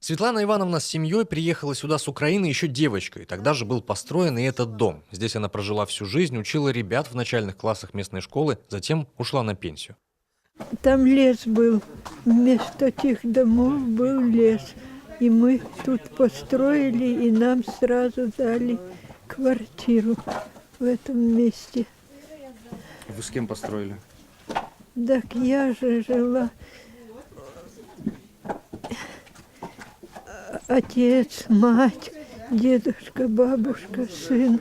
Светлана Ивановна с семьей приехала сюда с Украины еще девочкой. Тогда же был построен и этот дом. Здесь она прожила всю жизнь, учила ребят в начальных классах местной школы, затем ушла на пенсию. Там лес был, вместо тех домов был лес. И мы тут построили, и нам сразу дали квартиру в этом месте. Вы с кем построили? Так я же жила. Отец, мать, дедушка, бабушка, сын.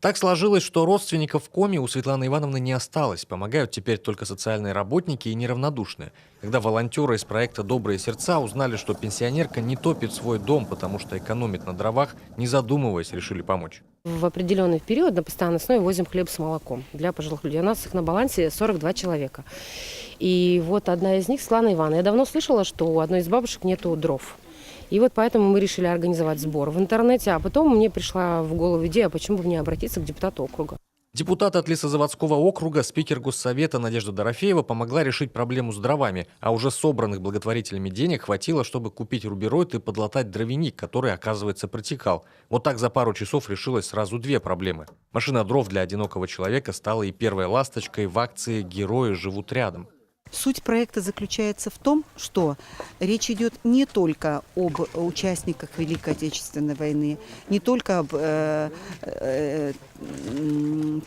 Так сложилось, что родственников в коме у Светланы Ивановны не осталось. Помогают теперь только социальные работники и неравнодушные. Когда волонтеры из проекта «Добрые сердца» узнали, что пенсионерка не топит свой дом, потому что экономит на дровах, не задумываясь, решили помочь. В определенный период на постоянной основе возим хлеб с молоком для пожилых людей. У нас их на балансе 42 человека. И вот одна из них, Светлана Ивановна. Я давно слышала, что у одной из бабушек нету дров. И вот поэтому мы решили организовать сбор в интернете. А потом мне пришла в голову идея, почему бы мне обратиться к депутату округа. Депутат от Лесозаводского округа, спикер Госсовета Надежда Дорофеева помогла решить проблему с дровами, а уже собранных благотворителями денег хватило, чтобы купить рубероид и подлатать дровяник, который, оказывается, протекал. Вот так за пару часов решилось сразу две проблемы. Машина дров для одинокого человека стала и первой ласточкой в акции «Герои живут рядом». Суть проекта заключается в том, что речь идет не только об участниках Великой Отечественной войны, не только об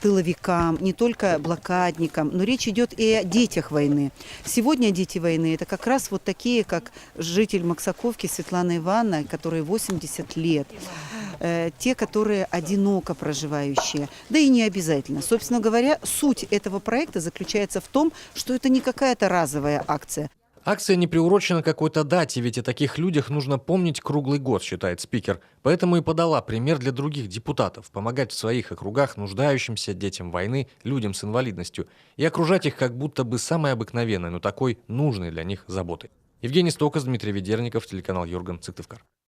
тыловикам, не только блокадникам, но речь идет и о детях войны. Сегодня дети войны – это как раз вот такие, как житель Максаковки Светлана Ивановна, которой 80 лет. Те, которые одиноко проживающие, да и не обязательно. Собственно говоря, суть этого проекта заключается в том, что это не какая-то разовая акция. Акция не приурочена к какой-то дате, ведь о таких людях нужно помнить круглый год, считает спикер. Поэтому и подала пример для других депутатов – помогать в своих округах нуждающимся, детям войны, людям с инвалидностью и окружать их как будто бы самой обыкновенной, но такой нужной для них заботой. Евгений Стокос, Дмитрий Ведерников, телеканал Юрган, Сыктывкар.